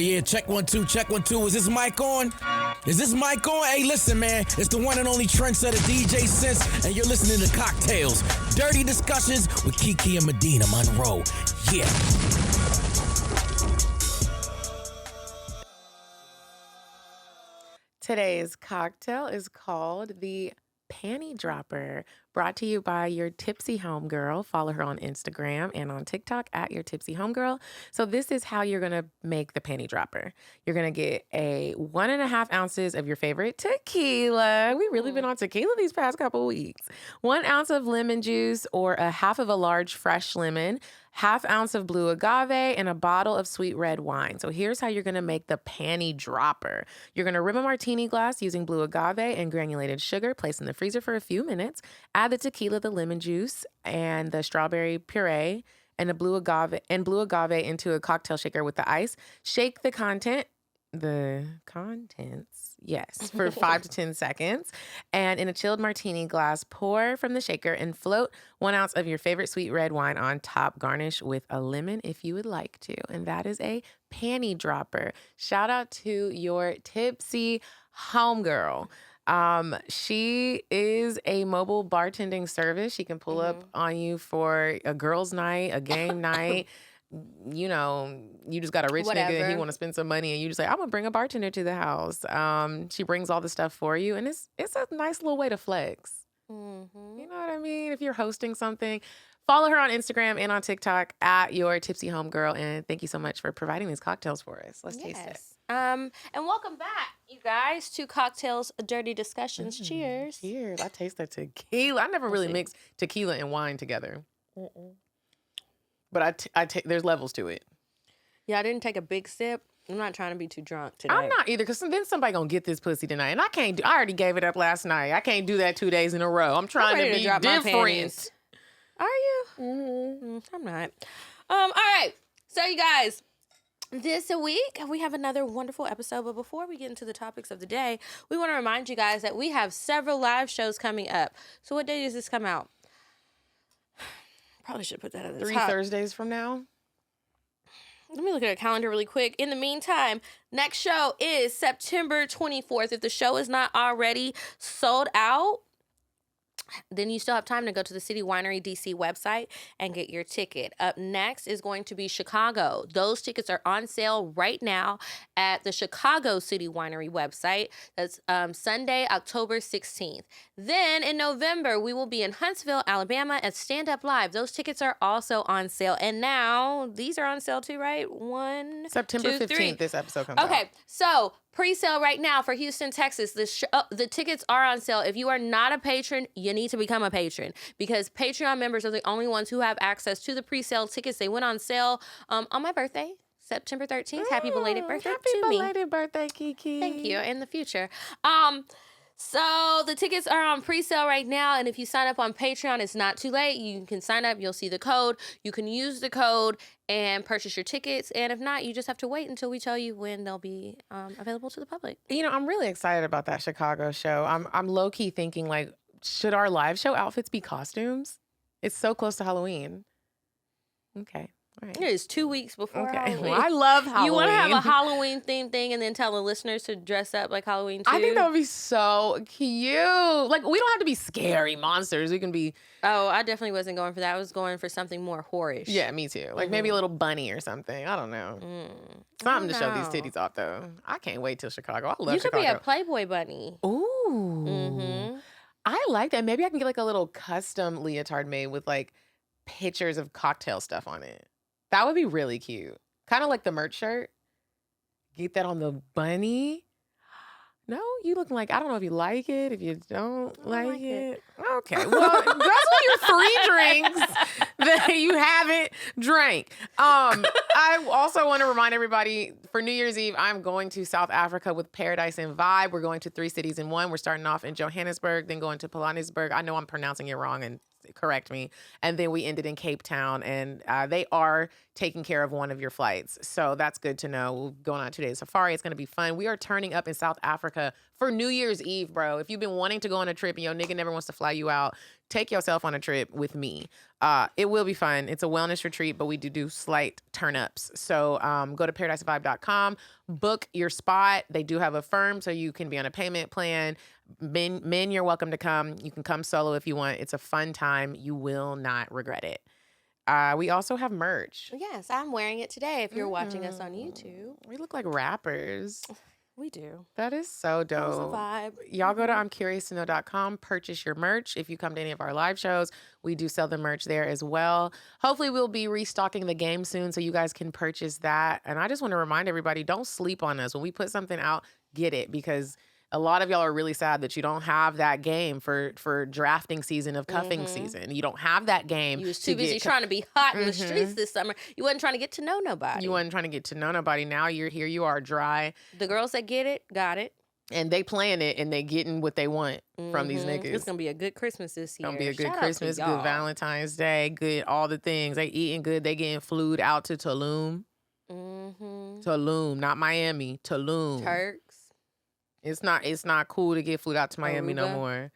Yeah, check 1 2, check 1 2. Is this mic on? Is this mic on? Hey, listen, man. It's the one and only trendsetter DJ Sense, and you're listening to CockTales. Dirty discussions with Kiki and Medina Monroe. Yeah. Today's cocktail is called the Panty Dropper, brought to you by your Tipsy Home Girl. Follow her on Instagram and on TikTok at your Tipsy Home Girl. So this is how you're going to make the Panty Dropper. You're going to get 1.5 ounces of your favorite tequila. We've really been on tequila these past couple weeks. 1 ounce of lemon juice or a half of a large fresh lemon, half ounce of blue agave, and a bottle of sweet red wine. So here's how you're going to make the Panty Dropper. You're going to rim a martini glass using blue agave and granulated sugar. Place in the freezer for a few minutes. Add the tequila, the lemon juice, and the strawberry puree and the blue agave into a cocktail shaker with the ice. Shake the contents, yes, for 5 to 10 seconds. And in a chilled martini glass, pour from the shaker and float 1 ounce of your favorite sweet red wine on top. Garnish with a lemon if you would like to. And that is a Panty Dropper. Shout out to your Tipsy Home Girl. She is a mobile bartending service. She can pull up on you for a girls' night, a game night. You know, you just got a rich nigga and he want to spend some money and you just say, I'm going to bring a bartender to the house. She brings all the stuff for you and it's a nice little way to flex. You know what I mean? If you're hosting something, follow her on Instagram and on TikTok at your Tipsy Home Girl. And thank you so much for providing these cocktails for us. Let's taste it. And welcome back, you guys, to CockTales Dirty Discussions. Cheers. Cheers. I taste that tequila. I never really mixed tequila and wine together. But I take there's levels to it. Yeah, I didn't take a big sip. I'm not trying to be too drunk today. I'm not either, because then somebody gonna get this pussy tonight, and I can't. I already gave it up last night. I can't do that 2 days in a row. I'm trying to be different. Are you? I'm not. All right. So you guys, this week we have another wonderful episode. But before we get into the topics of the day, we want to remind you guys that we have several live shows coming up. So what day does this come out? Probably should put that at the top. 3 Thursdays from now. Let me look at a calendar really quick. In the meantime, next show is September 24th. If the show is not already sold out, then you still have time to go to the City Winery DC website and get your ticket. Up next is going to be Chicago. Those tickets are on sale right now at the Chicago City Winery website. That's Sunday, October 16th. Then in November, we will be in Huntsville, Alabama at Stand Up Live. Those tickets are also on sale. And now these are on sale too, right? September 15th, 3. This episode comes out. Okay, so pre-sale right now for Houston, Texas. The tickets are on sale. If you are not a patron, you need to become a patron because Patreon members are the only ones who have access to the pre-sale tickets. They went on sale on my birthday, September 13th. Happy belated birthday to me. Happy belated birthday, Kiki. Thank you. In the future. So the tickets are on pre-sale right now, and if you sign up on Patreon, it's not too late. You can sign up. You'll see the code. You can use the code and purchase your tickets, and if not, you just have to wait until we tell you when they'll be available to the public. You know, I'm really excited about that Chicago show. I'm low-key thinking, like, should our live show outfits be costumes? It's so close to Halloween. Okay. All right. It is 2 weeks before Halloween. Well, I love Halloween. You want to have a Halloween themed thing and then tell the listeners to dress up like Halloween too? I think that would be so cute. Like, we don't have to be scary monsters. We can be... Oh, I definitely wasn't going for that. I was going for something more whorish. Yeah, me too. Like maybe a little bunny or something. I don't know. Something to show these titties off, though. I can't wait till Chicago. I love Chicago. You could be a Playboy bunny. Ooh. I like that. Maybe I can get like a little custom leotard made with like pictures of cocktail stuff on it. That would be really cute. Kind of like the merch shirt. Get that on the bunny. No, you looking like, I don't know if you like it, if you don't like it. Okay, well, that's what your 3 drinks that you haven't drank. I also want to remind everybody, for New Year's Eve, I'm going to South Africa with Paradise and Vibe. We're going to 3 cities in one. We're starting off in Johannesburg, then going to Johannesburg. I know I'm pronouncing it wrong, and correct me. And then we ended in Cape Town, and they are taking care of one of your flights. So that's good to know. We're going on a 2-day safari. It's going to be fun. We are turning up in South Africa for New Year's Eve, bro. If you've been wanting to go on a trip and your nigga never wants to fly you out, take yourself on a trip with me. It will be fun. It's a wellness retreat, but we do slight turn-ups. So go to paradisevibe.com, book your spot. They do have a firm, so you can be on a payment plan. Men, you're welcome to come. You can come solo if you want. It's a fun time. You will not regret it. We also have merch. Yes, I'm wearing it today if you're watching us on YouTube. We look like rappers. We do. That is so That was a dope. vibe. Y'all go to I'mCuriousToKnow.com, purchase your merch. If you come to any of our live shows, we do sell the merch there as well. Hopefully, we'll be restocking the game soon so you guys can purchase that. And I just want to remind everybody, don't sleep on us. When we put something out, get it, because a lot of y'all are really sad that you don't have that game for drafting season of cuffing season. You don't have that game. You was too busy trying to be hot in the streets this summer. You wasn't trying to get to know nobody. You wasn't trying to get to know nobody. Now you're here. You are dry. The girls that get it, got it. And they playing it and they getting what they want from these niggas. It's going to be a good Christmas this year. It's going to be a good Shout out to Christmas, y'all. good Valentine's Day, good all the things. They eating good. They getting flued out to Tulum. Tulum, not Miami. Tulum. Turks. It's not cool to get flued out to Miami no Aruba. more.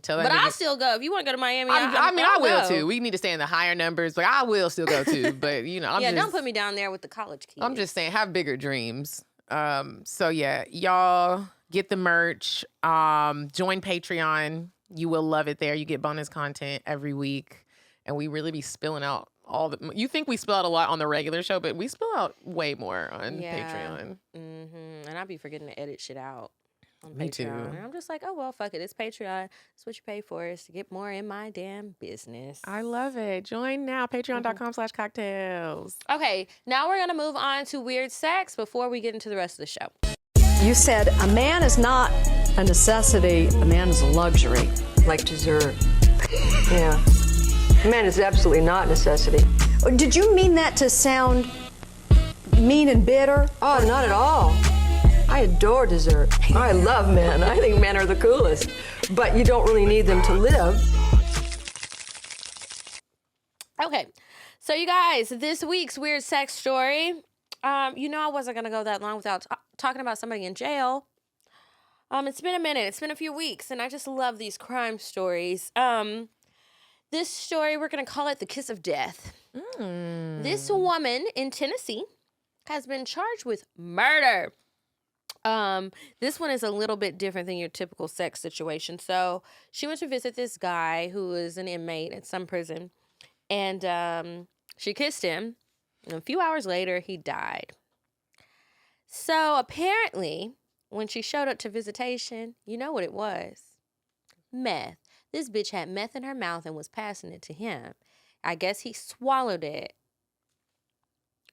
Tell But that I'll nigga- still go. If you want to go to Miami, I mean, I I'll will go. too. We need to stay in the higher numbers. Like, I will still go too. But, you know, Don't put me down there with the college kids. I'm just saying, have bigger dreams. So yeah, y'all get the merch. Join Patreon. You will love it there. You get bonus content every week, and we really be spilling out all the. You think we spill out a lot on the regular show, but we spill out way more on Patreon. And I be forgetting to edit shit out on Me Patreon. too. And I'm just like, oh well, fuck it. It's Patreon. It's what you pay for, is to get more in my damn business. I love it. Join now. Patreon.com/CockTales. Okay, now we're gonna move on to weird sex before we get into the rest of the show. You said a man is not a necessity, a man is a luxury. Like dessert. Yeah. Man is absolutely not a necessity. Did you mean that to sound mean and bitter? Oh, not at all. I adore dessert. I love men. I think men are the coolest. But you don't really need them to live. Okay, so you guys, this week's weird sex story. I wasn't gonna go that long without talking about somebody in jail. It's been a minute. It's been a few weeks, and I just love these crime stories. This story, we're gonna call it the kiss of death. This woman in Tennessee has been charged with murder. This one is a little bit different than your typical sex situation. So she went to visit this guy who is an inmate at some prison, and she kissed him. And a few hours later, he died. So apparently, when she showed up to visitation, you know what it was? Meth. This bitch had meth in her mouth and was passing it to him. I guess he swallowed it.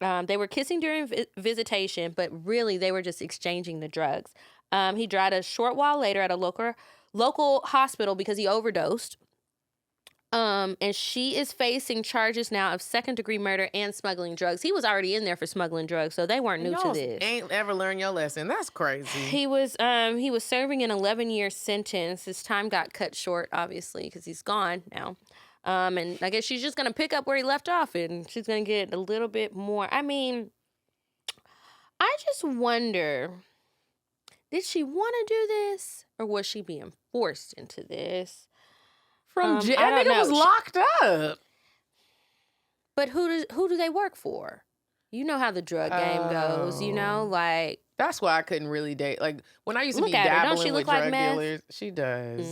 They were kissing during visitation, but really they were just exchanging the drugs. He died a short while later at a local hospital because he overdosed. And she is facing charges now of second-degree murder and smuggling drugs. He was already in there for smuggling drugs, so they weren't new to this. Ain't ever learned your lesson. That's crazy. He was serving an 11-year sentence. His time got cut short, obviously, because he's gone now. And I guess she's just gonna pick up where he left off, and she's gonna get a little bit more. I mean, I just wonder, did she want to do this, or was she being forced into this? From jail, I don't nigga know. was locked up. But who do they work for? You know how the drug game goes. You know, like. That's why I couldn't really date. Like, when I used to Look be at her. Don't dabbling she with look like drug meth? dealers, she does.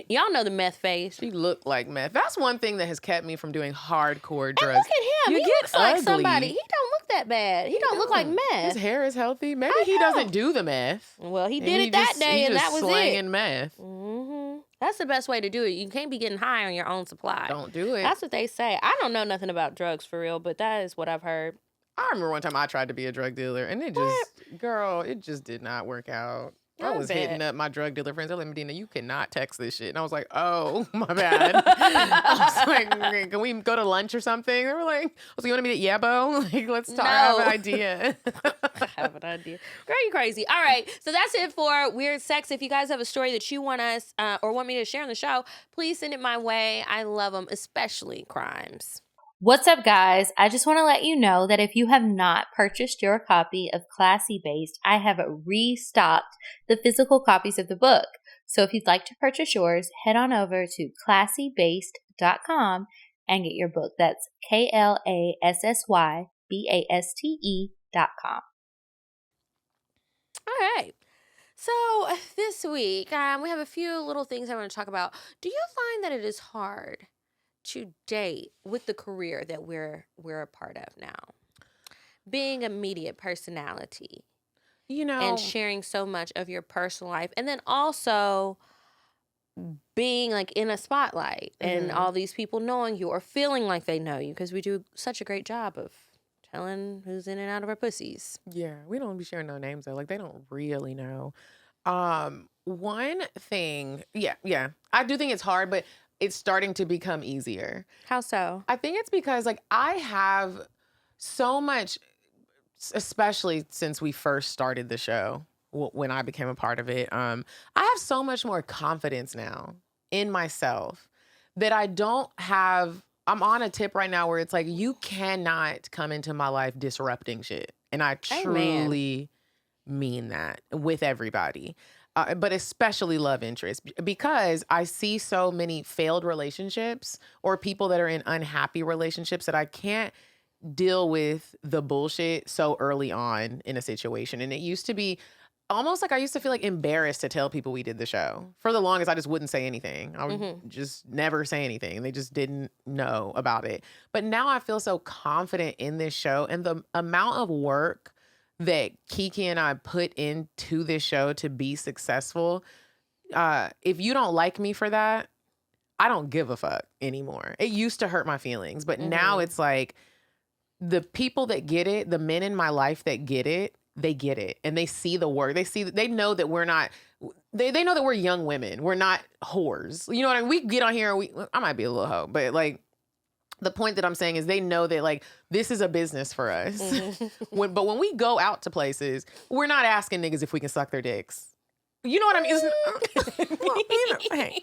Y'all know the meth face. She looked like meth. That's one thing that has kept me from doing hardcore drugs. And look at him. You He get looks like ugly. somebody. He don't look that bad. He don't look like meth. His hair is healthy. Maybe he know. doesn't do the meth. Well, he And did it that day, he and just that was slanging it. meth. That's the best way to do it. You can't be getting high on your own supply. Don't do it. That's what they say. I don't know nothing about drugs for real, but that is what I've heard. I remember one time I tried to be a drug dealer, and it just did not work out. I was hitting up my drug dealer friends. They're like, Medina, you cannot text this shit. And I was like, oh, my bad. I was like, okay, can we go to lunch or something? They were like, you want to meet at Yabo? Like, let's talk. I have an idea. I have an idea. Girl, you crazy. All right. So that's it for Weird Sex. If you guys have a story that you want us or want me to share on the show, please send it my way. I love them, especially crimes. What's up, guys? I just want to let you know that if you have not purchased your copy of Klassy Baste, I have restocked the physical copies of the book. So if you'd like to purchase yours, head on over to ClassyBaste.com and get your book. That's KLASSYBASTE.com. All right. So this week, we have a few little things I want to talk about. Do you find that it is hard to date with the career that we're a part of now? Being a media personality, and sharing so much of your personal life, and then also being like in a spotlight and all these people knowing you or feeling like they know you, because we do such a great job of telling who's in and out of our pussies. Yeah, we don't be sharing no names though. Like they don't really know. One thing, yeah, I do think it's hard, but it's starting to become easier. How so? I think it's because like I have so much, especially since we first started the show, when I became a part of it, I have so much more confidence now in myself that I don't have. I'm on a tip right now where it's like, you cannot come into my life disrupting shit. And I truly mean that with everybody. But especially love interest, because I see so many failed relationships or people that are in unhappy relationships that I can't deal with the bullshit so early on in a situation. And it used to be almost like I used to feel like embarrassed to tell people we did the show. For the longest, I just wouldn't say anything. I would just never say anything. They just didn't know about it. But now I feel so confident in this show, and the amount of work that Kiki and I put into this show to be successful. If you don't like me for that, I don't give a fuck anymore. It used to hurt my feelings, but now it's like the people that get it, the men in my life that get it, they get it, and they see the work. They know that we're not. They know that we're young women. We're not whores. You know what I mean? We get on here and I might be a little hoe, but like the point that I'm saying is they know that like this is a business for us. But when we go out to places, we're not asking niggas if we can suck their dicks. You know what I mean?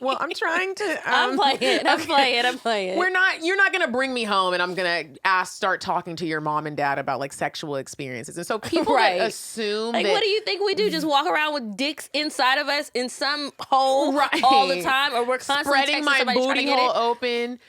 Well, I'm trying to. I'm playing. You're not gonna bring me home, and I'm gonna start talking to your mom and dad about like sexual experiences. And so people that assume like, that, what do you think we do? Just walk around with dicks inside of us in some hole all the time, or we're constantly spreading my booty hole open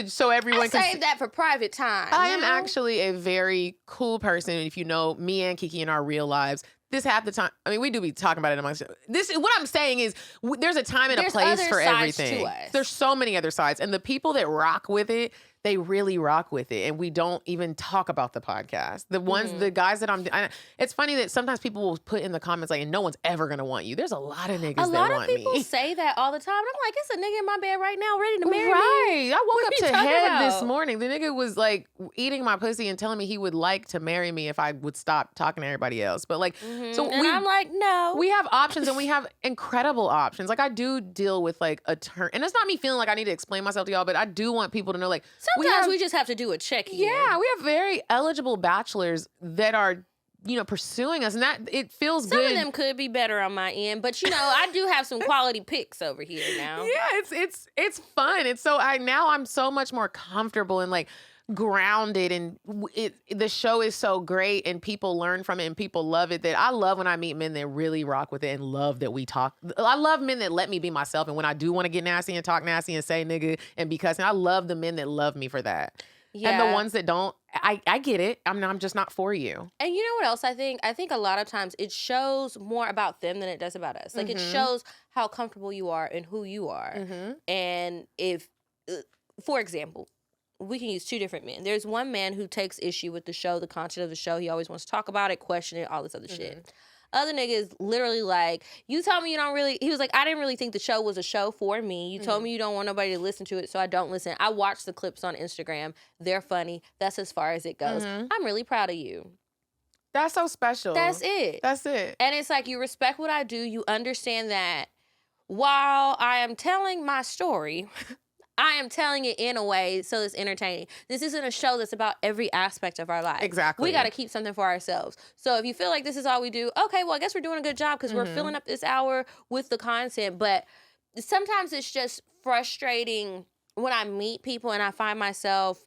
so everyone can save that for private time. I am actually a very cool person. If you know me and Kiki in our real lives. This half the time, I mean, we do be talking about it amongst. What I'm saying is, there's a time and a place for everything. There's so many other sides, and the people that rock with it, they really rock with it, and we don't even talk about the podcast. The ones, the guys that it's funny that sometimes people will put in the comments like, "No one's ever gonna want you." There's a lot of niggas that want me. A lot of people say that all the time. And I'm like, it's a nigga in my bed right now, ready to marry me. Right. I woke up to head this morning. The nigga was like eating my pussy and telling me he would like to marry me if I would stop talking to everybody else. But like, I'm like, no. We have options, and we have incredible options. Like I do deal with like a turn, and it's not me feeling like I need to explain myself to y'all, but I do want people to know like sometimes we just have to do a check in. Yeah, we have very eligible bachelors that are, pursuing us, and that it feels good. Some of them could be better on my end, but I do have some quality picks over here now. Yeah, it's fun. It's so I'm so much more comfortable and like grounded, and the show is so great, and people learn from it, and people love it. That I love when I meet men that really rock with it and love that we talk. I love men that let me be myself, and when I do want to get nasty and talk nasty and say nigga and be cussing, I love the men that love me for that. Yeah. And the ones that don't, I get it. I'm just not for you. And you know what else I think? I think a lot of times it shows more about them than it does about us. Like it shows how comfortable you are and who you are. And if, for example, we can use two different men. There's one man who takes issue with the show, the content of the show. He always wants to talk about it, question it, all this other shit. Other nigga is literally like, you told me you don't really, he was like, I didn't really think the show was a show for me. You told me you don't want nobody to listen to it, so I don't listen. I watch the clips on Instagram. They're funny. That's as far as it goes. I'm really proud of you. That's so special. That's it. That's it. And it's like, you respect what I do. You understand that while I am telling my story, I am telling it in a way so it's entertaining. This isn't a show that's about every aspect of our life. Exactly. We got to keep something for ourselves. So if you feel like this is all we do, okay, well, I guess we're doing a good job because we're filling up this hour with the content. But sometimes it's just frustrating when I meet people and I find myself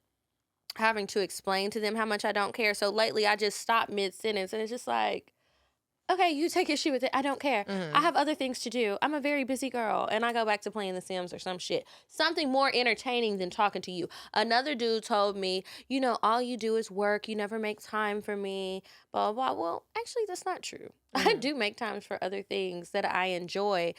having to explain to them how much I don't care. So lately I just stop mid-sentence and it's just like, okay, you take issue with it. I don't care. I have other things to do. I'm a very busy girl. And I go back to playing The Sims or some shit. Something more entertaining than talking to you. Another dude told me, you know, all you do is work. You never make time for me. Blah, blah, blah. Well, actually, that's not true. I do make times for other things that I enjoy.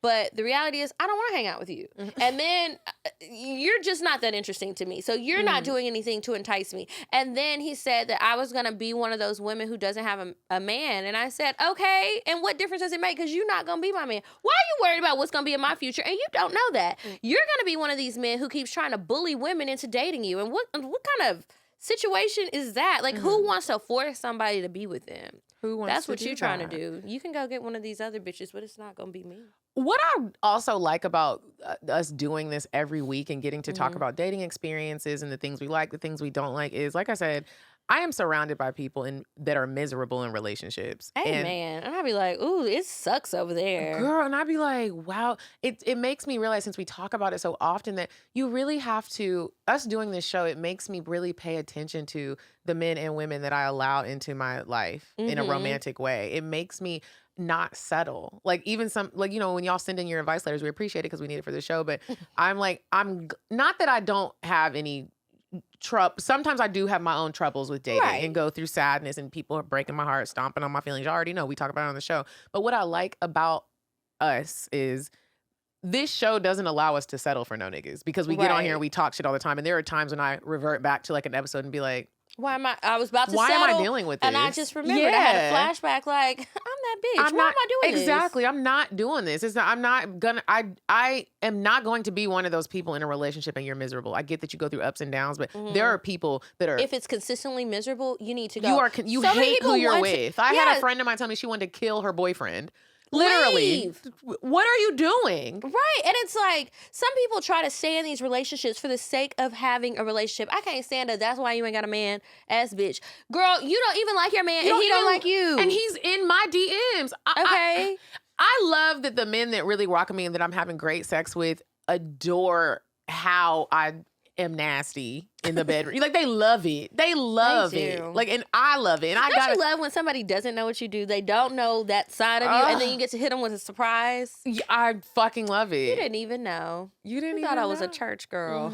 But the reality is, I don't want to hang out with you. And then you're just not that interesting to me. So you're not doing anything to entice me. And then he said that I was going to be one of those women who doesn't have a man. And I said, okay, and what difference does it make? Because you're not going to be my man. Why are you worried about what's going to be in my future? And you don't know that. You're going to be one of these men who keeps trying to bully women into dating you. And what kind of situation is that? Like, who wants to force somebody to be with them? Who wants That's to what do you're trying to that? do. You can go get one of these other bitches, but it's not going to be me. What I also like about us doing this every week and getting to talk about dating experiences and the things we like, the things we don't like is, like I said, I am surrounded by people that are miserable in relationships. Amen. And I'd be like, ooh, it sucks over there. Girl, and I'd be like, wow. It makes me realize, since we talk about it so often, that you really have to, us doing this show, it makes me really pay attention to the men and women that I allow into my life in a romantic way. It makes me not settle. Like, even some, like, you know, when y'all send in your advice letters, we appreciate it because we need it for the show. But I'm not that I don't have any trouble. Sometimes I do have my own troubles with dating and go through sadness and people are breaking my heart, stomping on my feelings. You already know, we talk about it on the show. But what I like about us is this show doesn't allow us to settle for no niggas, because we get on here and we talk shit all the time. And there are times when I revert back to like an episode and be like, I was about to why settle, am I dealing with this? And I just remembered I had a flashback like, I'm that bitch. Why am I doing this? Exactly. I'm not doing this. I am not going to be one of those people in a relationship and you're miserable. I get that you go through ups and downs, but there are people that are. If it's consistently miserable, you need to go. You hate who you're with. I had a friend of mine tell me she wanted to kill her boyfriend. Literally. Leave. What are you doing? Right. And it's like, some people try to stay in these relationships for the sake of having a relationship. I can't stand it. That's why you ain't got a man, ass bitch. Girl, you don't even like your man, and he don't like you. And he's in my DMs. Okay. I love that the men that really rock me and that I'm having great sex with adore how I am nasty in the bedroom. Like, they love it. They love it. Like, and I love it. And Don't you love when somebody doesn't know what you do? They don't know that side of you, and then you get to hit them with a surprise. Yeah, I fucking love it. You didn't even know. You thought I was a church girl.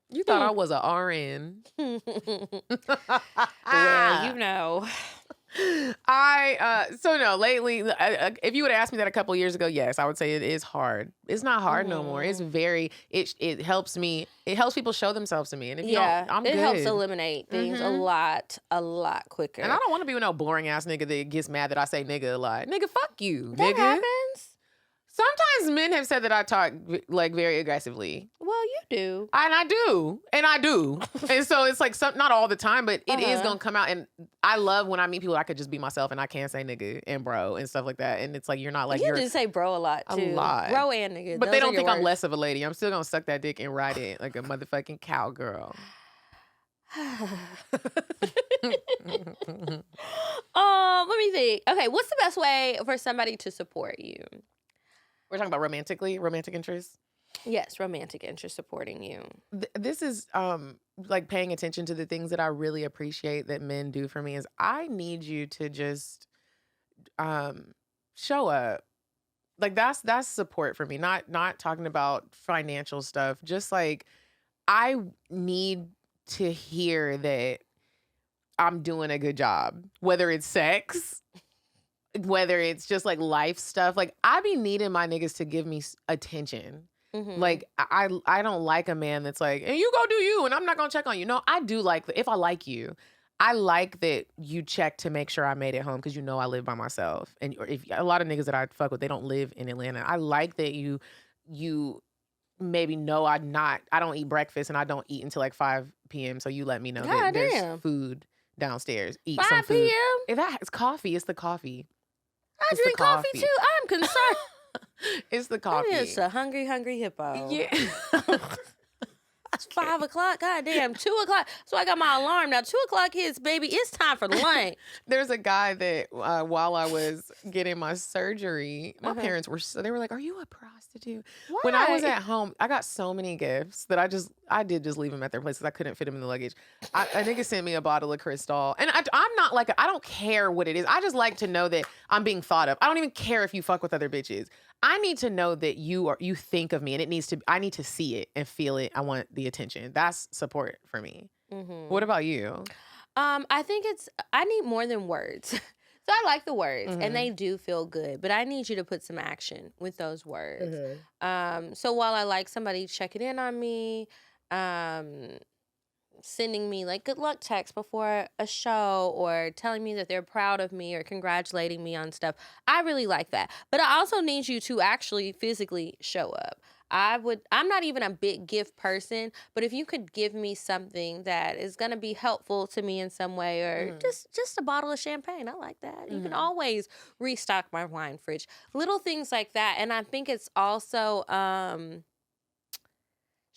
You thought I was a RN. Well, you know. So no, lately, if you would have asked me that a couple of years ago, yes, I would say it is hard. It's not hard no more. It's it helps me. It helps people show themselves to me. And if you don't, I'm good. It helps eliminate things a lot quicker. And I don't want to be with no boring ass nigga that gets mad that I say nigga a lot. Nigga, fuck you, that nigga. happens. Sometimes men have said that I talk like very aggressively. Well, you do. And I do. And so it's like not all the time, but it is going to come out. And I love when I meet people, I could just be myself and I can say nigga and bro and stuff like that. And it's like, you're not like, you just say bro a lot too. A lot. Bro and nigga. But they don't think I'm less of a lady. I'm still going to suck that dick and ride it like a motherfucking cowgirl. Let me think. Okay, what's the best way for somebody to support you? We're talking about romantic interests? Yes, romantic interest supporting you. This is like paying attention to the things that I really appreciate that men do for me is I need you to just show up. Like that's support for me. Not talking about financial stuff. Just like I need to hear that I'm doing a good job, whether it's sex, whether it's just like life stuff. Like I be needing my niggas to give me attention. Like I don't like a man that's like, and you go do you and I'm not gonna check on you. No, I do like, if I like you, I like that you check to make sure I made it home because you know I live by myself. And if a lot of niggas that I fuck with, they don't live in Atlanta. I like that you maybe know I don't eat breakfast and I don't eat until like 5 p.m. So you let me know that there's food downstairs. Eat 5 some food. p.m.? If it's coffee, it's the coffee. I drink coffee too. I'm concerned. It's the coffee. It's a hungry hippo. Yeah. It's 5 o'clock. Goddamn, 2 o'clock. So I got my alarm now. 2 o'clock hits, baby. It's time for lunch. There's a guy that while I was getting my surgery, my parents they were like, "Are you a prostitute?" Why? When I was at home, I got so many gifts that I did just leave them at their place because I couldn't fit them in the luggage. A nigga sent me a bottle of Cristal, and I'm not like I don't care what it is. I just like to know that I'm being thought of. I don't even care if you fuck with other bitches. I need to know that you think of me, and I need to see it and feel it. I want the attention. That's support for me. Mm-hmm. What about you? I think I need more than words. So I like the words, and they do feel good, but I need you to put some action with those words. So while I like somebody checking in on me, sending me like good luck text before a show, or telling me that they're proud of me, or congratulating me on stuff, I really like that. But I also need you to actually physically show up. I'm not even a big gift person, but if you could give me something that is going to be helpful to me in some way, or just a bottle of champagne, I like that. You can always restock my wine fridge. Little things like that. And I think it's also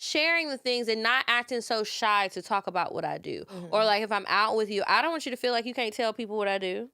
sharing the things and not acting so shy to talk about what I do. Or like if I'm out with you, I don't want you to feel like you can't tell people what I do.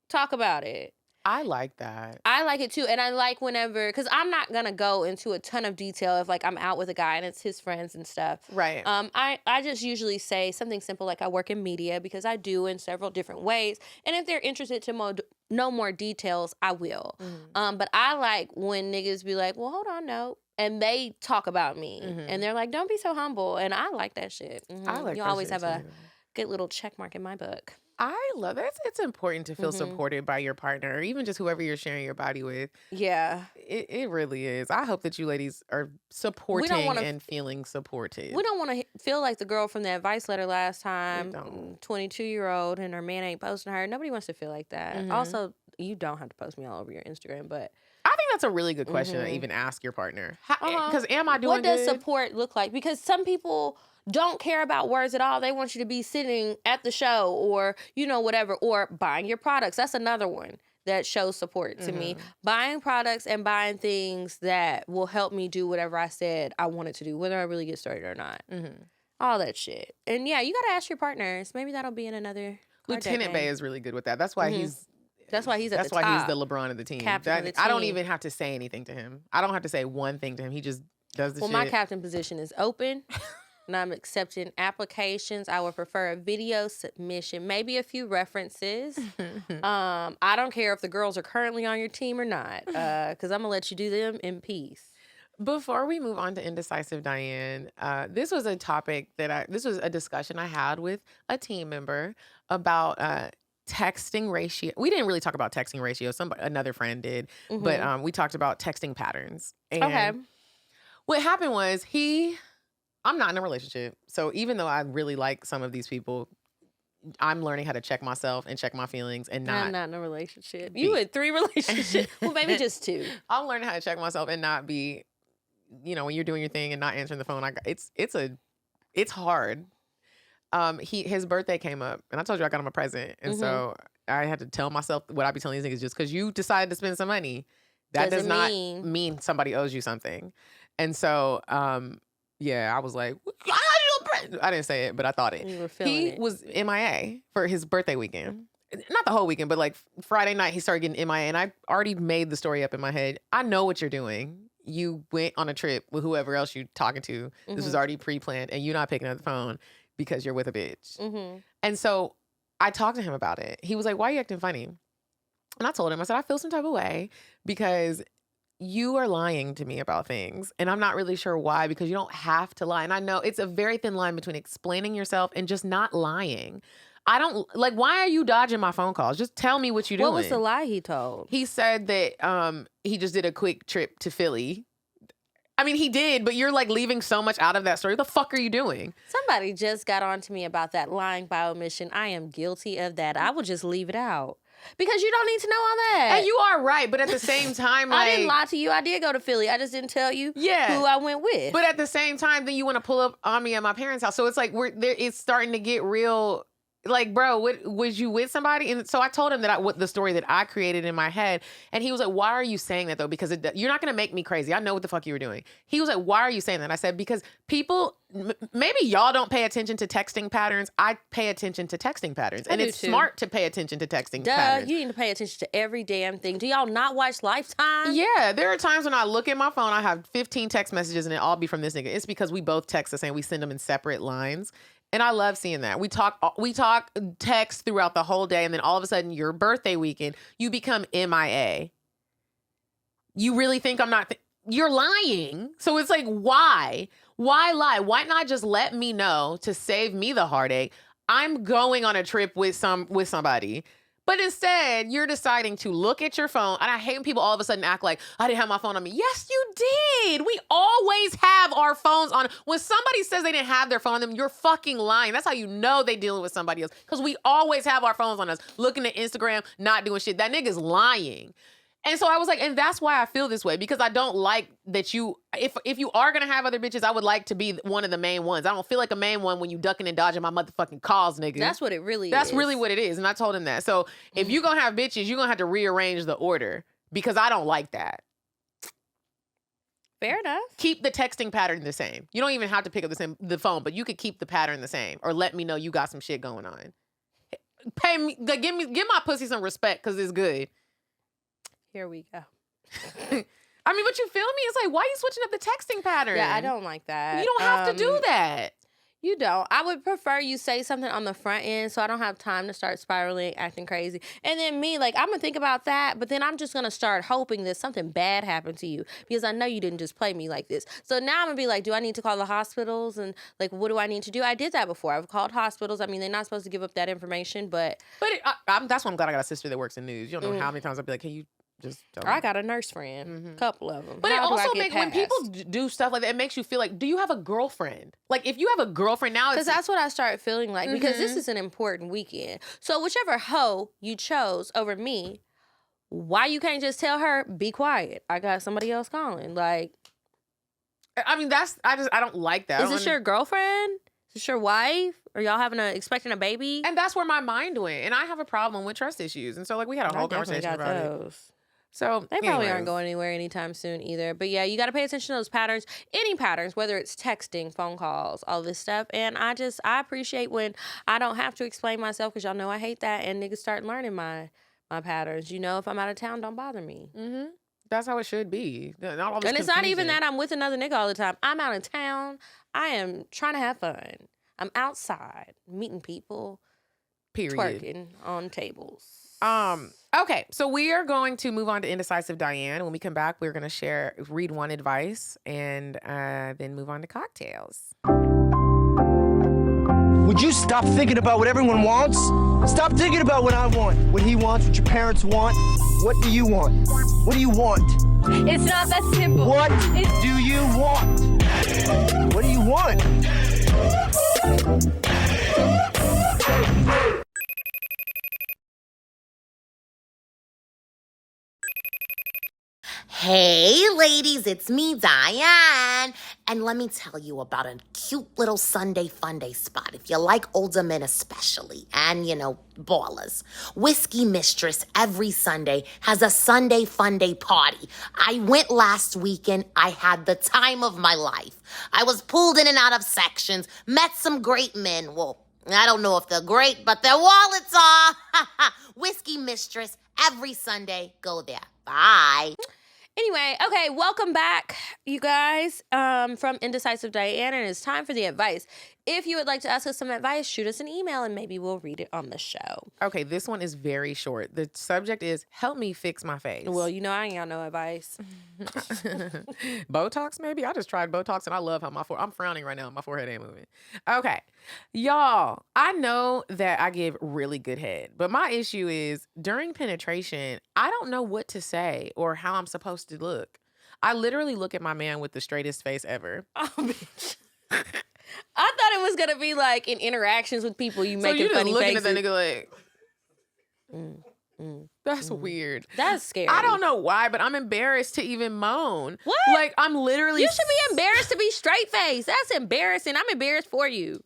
Talk about it. I like that. I like it too. And I like whenever, because I'm not going to go into a ton of detail if like I'm out with a guy and it's his friends and stuff. Right. I just usually say something simple like I work in media, because I do in several different ways. And if they're interested to know more details, I will. But I like when niggas be like, well, hold on, no. And they talk about me. And they're like, don't be so humble. And I like that shit. I like you that always shit have too. a good little check mark in my book. I love it. It's important to feel supported by your partner, or even just whoever you're sharing your body with. Yeah. It really is. I hope that you ladies are supporting and feeling supported. We don't want to feel like the girl from the advice letter last time, 22-year-old, and her man ain't posting her. Nobody wants to feel like that. Also, you don't have to post me all over your Instagram, but I think that's a really good question to even ask your partner. Because am I doing what does good? support look like? Because some people don't care about words at all. They want you to be sitting at the show, or, whatever, or buying your products. That's another one that shows support to me. Buying products and buying things that will help me do whatever I said I wanted to do, whether I really get started or not. All that shit. And yeah, you got to ask your partners. Maybe that'll be in another Lieutenant Bay is really good with that. That's why he's That's why he's at That's the why top. he's the LeBron of the team. Captain of the I don't team. even have to say anything to him. I don't have to say one thing to him. He just does the shit. My captain position is open. And I'm accepting applications. I would prefer a video submission, maybe a few references. I don't care if the girls are currently on your team or not, because I'm going to let you do them in peace. Before we move on to Indecisive Diane, this was a topic this was a discussion I had with a team member about texting ratio. We didn't really talk about texting ratio. Another friend did, but we talked about texting patterns. And what happened was I'm not in a relationship. So even though I really like some of these people, I'm learning how to check myself and check my feelings and not. I'm not in a relationship. You in 3 relationships. Well, maybe just 2. I'm learning how to check myself and not be, when you're doing your thing and not answering the phone. It's hard. His birthday came up and I told you I got him a present. And so I had to tell myself what I be telling these niggas, just because you decided to spend some money, that does not mean somebody owes you something. And so, yeah, I was like, I didn't say it, but I thought it. You were feeling it. He was MIA for his birthday weekend. Not the whole weekend, but like Friday night, he started getting MIA. And I already made the story up in my head. I know what you're doing. You went on a trip with whoever else you're talking to. This was already pre-planned, and you're not picking up the phone because you're with a bitch. And so I talked to him about it. He was like, why are you acting funny? And I told him, I said, I feel some type of way because you are lying to me about things. And I'm not really sure why, because you don't have to lie. And I know it's a very thin line between explaining yourself and just not lying. I don't, like, why are you dodging my phone calls? Just tell me what you're doing. What was the lie he told? He said that he just did a quick trip to Philly. I mean, he did, but you're like leaving so much out of that story. What the fuck are you doing? Somebody just got on to me about that lying by omission. I am guilty of that. I will just leave it out. Because you don't need to know all that. And you are right, but at the same time, like, I didn't lie to you. I did go to Philly. I just didn't tell you who I went with. But at the same time, then you want to pull up on me at my parents' house. So it's like it's starting to get real Like, bro, was you with somebody? And so I told him that the story that I created in my head. And he was like, why are you saying that, though? Because you're not going to make me crazy. I know what the fuck you were doing. He was like, why are you saying that? I said, because people, maybe y'all don't pay attention to texting patterns. I pay attention to texting patterns. And it's smart to pay attention to texting patterns. You need to pay attention to every damn thing. Do y'all not watch Lifetime? Yeah, there are times when I look at my phone, I have 15 text messages and it all be from this nigga. It's because we both text the same. We send them in separate lines. And I love seeing that. We talk text throughout the whole day, and then all of a sudden, your birthday weekend, you become MIA. You really think I'm not? You're lying. So it's like, why? Why lie? Why not just let me know to save me the heartache? I'm going on a trip with somebody. But instead, you're deciding to look at your phone. And I hate when people all of a sudden act like, I didn't have my phone on me. Yes, you did. We always have our phones on. When somebody says they didn't have their phone on them, you're fucking lying. That's how you know they dealing with somebody else. Because we always have our phones on us, looking at Instagram, not doing shit. That nigga's lying. And so I was like, and that's why I feel this way, because I don't like that if you are going to have other bitches, I would like to be one of the main ones. I don't feel like a main one when you ducking and dodging my motherfucking calls, nigga. That's what it really is. That's really what it is. And I told him that. So if you're going to have bitches, you're going to have to rearrange the order, because I don't like that. Fair enough. Keep the texting pattern the same. You don't even have to pick up the phone, but you could keep the pattern the same, or let me know you got some shit going on. Pay me, give my pussy some respect, because it's good. Here we go. I mean, but you feel me? It's like, why are you switching up the texting pattern? Yeah, I don't like that. You don't have to do that. You don't. I would prefer you say something on the front end so I don't have time to start spiraling, acting crazy. And then me, like, I'm going to think about that, but then I'm just going to start hoping that something bad happened to you, because I know you didn't just play me like this. So now I'm going to be like, do I need to call the hospitals? And, like, what do I need to do? I did that before. I've called hospitals. I mean, they're not supposed to give up that information, but... That's why I'm glad I got a sister that works in news. You don't know how many times I'll be like, can you... I got a nurse friend, couple of them. But it also makes, when people do stuff like that, it makes you feel like, do you have a girlfriend? Like, if you have a girlfriend now, because that's what I start feeling like, because this is an important weekend. So whichever hoe you chose over me, why you can't just tell her, be quiet, I got somebody else calling? Like, I mean, I don't like that. Is this your girlfriend? Is this your wife? Are y'all expecting a baby? And that's where my mind went. And I have a problem with trust issues. And so, like, we had a whole conversation about it. So they probably aren't going anywhere anytime soon either. But yeah, you got to pay attention to those patterns, any patterns, whether it's texting, phone calls, all this stuff. And I appreciate when I don't have to explain myself, because y'all know I hate that. And niggas start learning my patterns. You know, if I'm out of town, don't bother me. Mm-hmm. That's how it should be. Not all this and it's not even that I'm with another nigga all the time. I'm out of town. I am trying to have fun. I'm outside meeting people. Period. Twerking on tables. Okay, so we are going to move on to Indecisive Diane. When we come back, we're going to read one advice, and then move on to CockTales. Would you stop thinking about what everyone wants? Stop thinking about what I want, what he wants, what your parents want. What do you want? What do you want? It's not that simple. What do you want? What do you want? Hey, ladies, it's me, Diane. And let me tell you about a cute little Sunday Funday spot, if you like older men especially, and, ballers. Whiskey Mistress every Sunday has a Sunday Funday party. I went last weekend. I had the time of my life. I was pulled in and out of sections, met some great men. Well, I don't know if they're great, but their wallets are. Whiskey Mistress every Sunday. Go there. Bye. Anyway, okay, welcome back, you guys, from Indecisive Diane, and it's time for the advice. If you would like to ask us some advice, shoot us an email, and maybe we'll read it on the show. Okay, this one is very short. The subject is, help me fix my face. Well, I ain't got no advice. Botox, maybe? I just tried Botox, and I love how I'm frowning right now. My forehead ain't moving. Okay, y'all, I know that I give really good head, but my issue is, during penetration, I don't know what to say or how I'm supposed to look. I literally look at my man with the straightest face ever. Oh, bitch. I thought it was going to be like in interactions with people, you making just funny looking faces. at that nigga like, that's weird. That's scary. I don't know why, but I'm embarrassed to even moan. What? Like, I'm literally... You should be embarrassed to be straight faced. That's embarrassing. I'm embarrassed for you.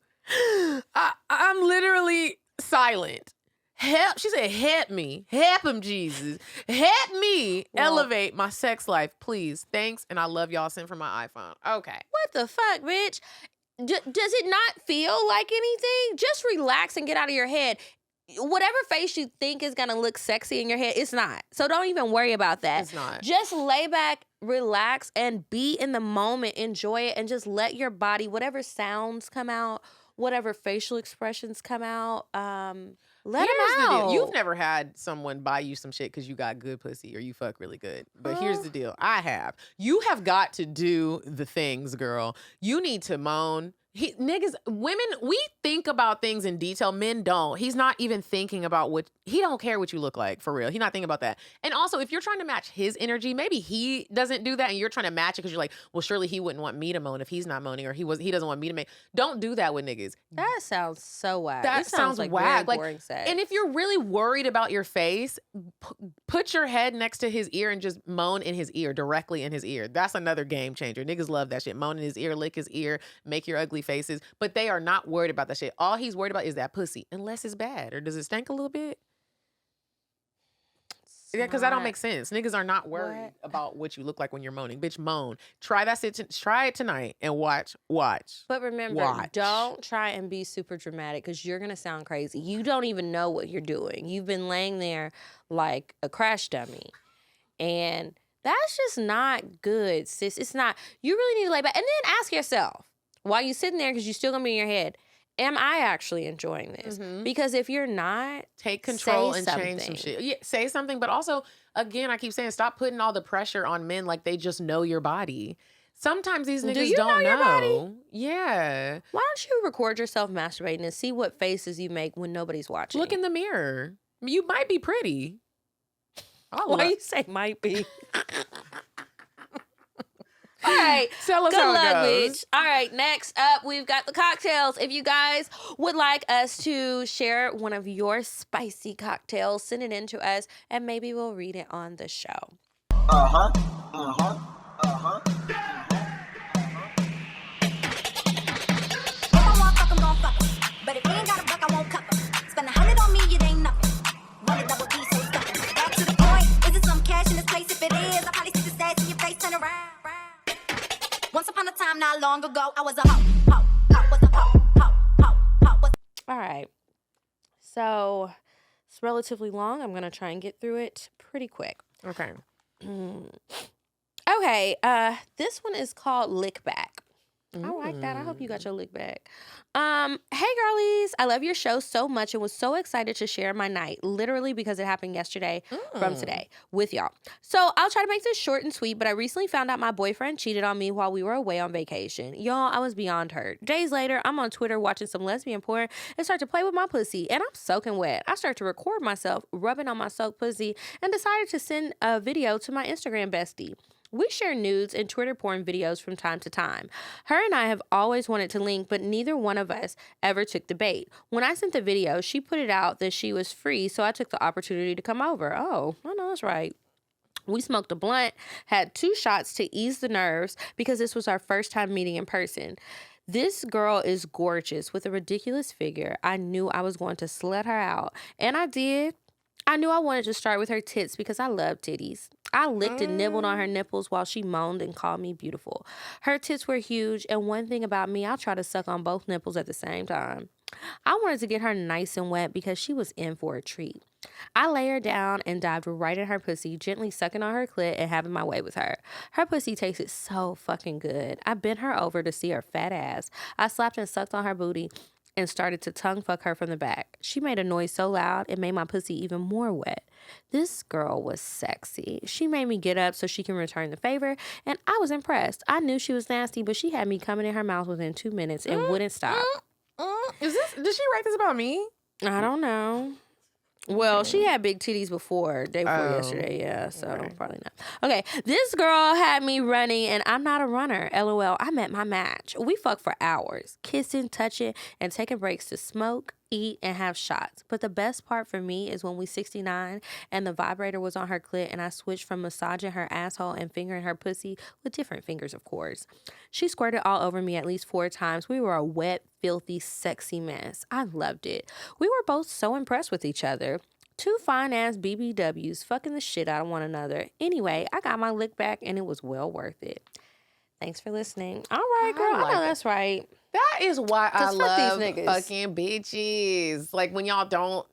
I'm literally silent. Help. She said, help me. Help him, Jesus. Help me elevate my sex life, please. Thanks. And I love y'all. Send from my iPhone. Okay. What the fuck, bitch? Does it not feel like anything? Just relax and get out of your head. Whatever face you think is going to look sexy in your head, it's not. So don't even worry about that. It's not. Just lay back, relax, and be in the moment. Enjoy it, and just let your body, whatever sounds come out, whatever facial expressions come out, let them Here's the out. deal. You've never had someone buy you some shit because you got good pussy or you fuck really good. But here's the deal. I have. You have got to do the things, girl. You need to moan. Niggas, women, we think about things in detail. Men don't. He's not even thinking about he don't care what you look like, for real. He's not thinking about that. And also, if you're trying to match his energy, maybe he doesn't do that and you're trying to match it because you're like, well, surely he wouldn't want me to moan if he's not moaning, or he doesn't want me to make. Don't do that with niggas. That sounds so whack. That This sounds like whack. very boring sex. And if you're really worried about your face, put your head next to his ear and just moan in his ear, directly in his ear. That's another game changer. Niggas love that shit. Moan in his ear, lick his ear, make your ugly faces. But they are not worried about that shit. All he's worried about is that pussy, unless it's bad. Or does it stink a little bit? Yeah, because that don't make sense. Niggas are not worried about what you look like when you're moaning. Bitch, moan. Try that try it tonight and watch. But remember, don't try and be super dramatic because you're going to sound crazy. You don't even know what you're doing. You've been laying there like a crash dummy. And that's just not good, sis. It's not. You really need to lay back. And then ask yourself, while you're sitting there, because you're still going to be in your head, am I actually enjoying this? Mm-hmm. Because if you're not, take control and change some shit. Yeah, say something, but also, again, I keep saying, stop putting all the pressure on men like they just know your body. Sometimes these niggas don't know. Your body? Yeah. Why don't you record yourself masturbating and see what faces you make when nobody's watching? Look in the mirror. You might be pretty. Why you say might be? All right. Tell us Good how luck, it goes. bitch. All right. Next up, we've got the cocktails. If you guys would like us to share one of your spicy cocktails, send it in to us, and maybe we'll read it on the show. If I want fuck, I'm gon' fuck 'em. But if he ain't got a buck, I won't cup 'em. Spend 100 on me, it ain't nothing. Run a double D, so stuffin'. Back to the point. Is it some cash in this place? If it is, I probably see the stats in your face. Turn around. Once upon a time, not long ago, I was a hoe. All right. So it's relatively long. I'm going to try and get through it pretty quick. Okay. Okay. This one is called Lick Back. I like that. I hope you got your lick back. Hey girlies, I love your show so much and was so excited to share my night, literally because it happened yesterday from today with y'all. So I'll try to make this short and sweet, but I recently found out my boyfriend cheated on me while we were away on vacation. Y'all, I was beyond hurt. Days later, I'm on Twitter watching some lesbian porn and start to play with my pussy, and I'm soaking wet. I start to record myself rubbing on my soaked pussy and decided to send a video to my Instagram bestie. We share nudes and Twitter porn videos from time to time. Her and I have always wanted to link, but neither one of us ever took the bait. When I sent the video, she put it out that she was free, so I took the opportunity to come over. Oh, I know that's right. We smoked a blunt, had 2 shots to ease the nerves because this was our first time meeting in person. This girl is gorgeous with a ridiculous figure. I knew I was going to slut her out, and I did. I knew I wanted to start with her tits because I love titties. I licked and nibbled on her nipples while she moaned and called me beautiful. Her tits were huge, and one thing about me, I'll try to suck on both nipples at the same time. I wanted to get her nice and wet because she was in for a treat. I lay her down and dived right in her pussy, gently sucking on her clit and having my way with her. Her pussy tasted so fucking good. I bent her over to see her fat ass. I slapped and sucked on her booty and started to tongue fuck her from the back. She made a noise so loud it made my pussy even more wet. This girl was sexy. She made me get up so she can return the favor, and I was impressed. I knew she was nasty, but she had me coming in her mouth within 2 minutes and wouldn't stop. Did she write this about me? I don't know. Well, she had big titties day before yesterday, yeah, so probably not. Okay, this girl had me running, and I'm not a runner. LOL, I met my match. We fucked for hours, kissing, touching, and taking breaks to smoke, eat, and have shots. But the best part for me is when we 69 and the vibrator was on her clit and I switched from massaging her asshole and fingering her pussy with different fingers, of course. She squirted all over me at least 4 times. We were a wet, filthy, sexy mess. I loved it. We were both so impressed with each other. 2 fine-ass BBWs fucking the shit out of one another. Anyway, I got my lick back and it was well worth it. Thanks for listening. All right, girl. I know that's right. That is why I love these niggas. fucking bitches. Like, when y'all don't,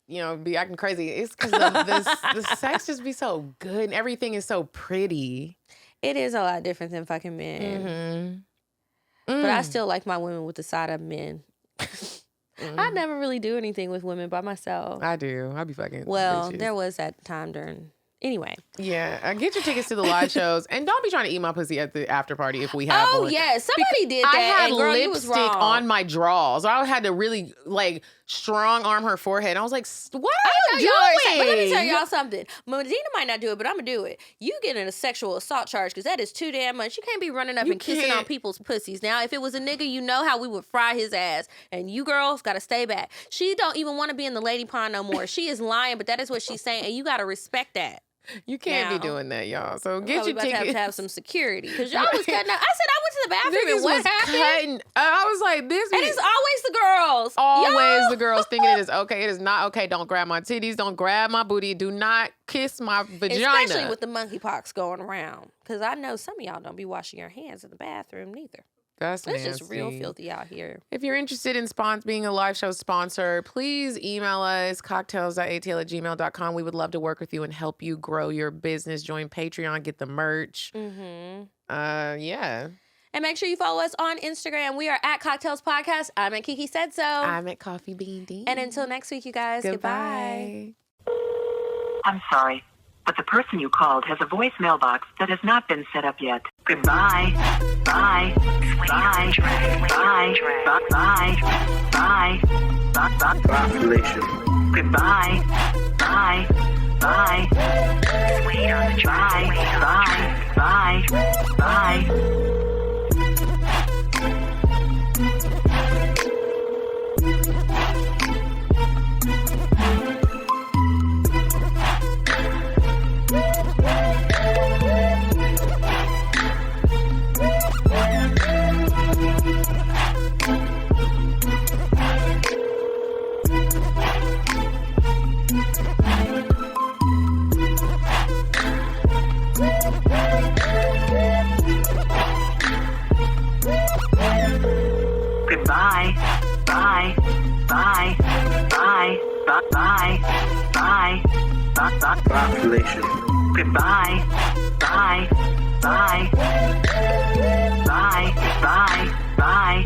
be acting crazy, it's because the sex just be so good and everything is so pretty. It is a lot different than fucking men. But I still like my women with the side of men. I never really do anything with women by myself. I do. I be fucking Well, bitches. there was that time during... Anyway. Yeah. Get your tickets to the live shows. And don't be trying to eat my pussy at the after party if we have one. Oh, yeah. Somebody did that. I had and girl, you was lipstick wrong. on my drawers. I had to really, strong arm her forehead. I was like, what are you doing? But let me tell y'all something. Medina might not do it, but I'm going to do it. You getting a sexual assault charge because that is too damn much. You can't be running up and kissing on people's pussies. Now, if it was a nigga, you know how we would fry his ass. And you girls got to stay back. She don't even want to be in the lady pond no more. She is lying, but that is what she's saying. And you got to respect that. You can't be doing that, y'all. So get your tickets. To have some security because y'all was cutting up. I said I went to the bathroom Niggas and what was happened? I was like, this. And it's always the girls. Always the girls thinking it is okay. It is not okay. Don't grab my titties. Don't grab my booty. Do not kiss my vagina. Especially with the monkeypox going around. Because I know some of y'all don't be washing your hands in the bathroom neither. That's It's nasty. just real filthy out here. If you're interested in being a live show sponsor, please email us, cocktails.atl@gmail.com. We would love to work with you and help you grow your business. Join Patreon, get the merch. Yeah. And make sure you follow us on Instagram. We are at CockTales Podcast. I'm at Kiki Said So. I'm at Coffee Bean D. And until next week, you guys, goodbye. I'm sorry, but the person you called has a voicemail box that has not been set up yet. Goodbye. Bye. Bye. Bye. Bye. Bye. Bye. Population. Goodbye. Bye. Bye. Wait on the track. Bye. Bye. Bye. Goodbye. Bye. Bye. Bye. Bye. Bye. Bye. Population. Goodbye. Bye. Bye. Bye. Bye. Bye.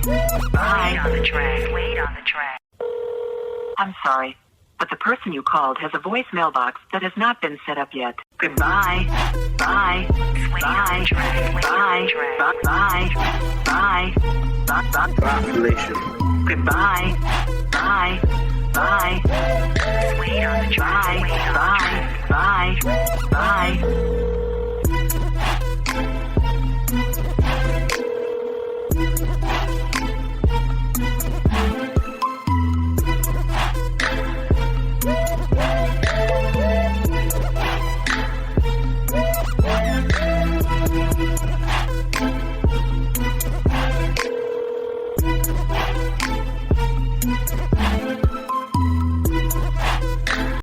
Bye. Wait on the track. Wait on the track. I'm sorry, but the person you called has a voicemail box that has not been set up yet. Goodbye. Bye. Bye. Bye. Bye. Bye. Bye. Population. Goodbye. Bye. Bye. Wait on the track. Bye. Bye. Bye.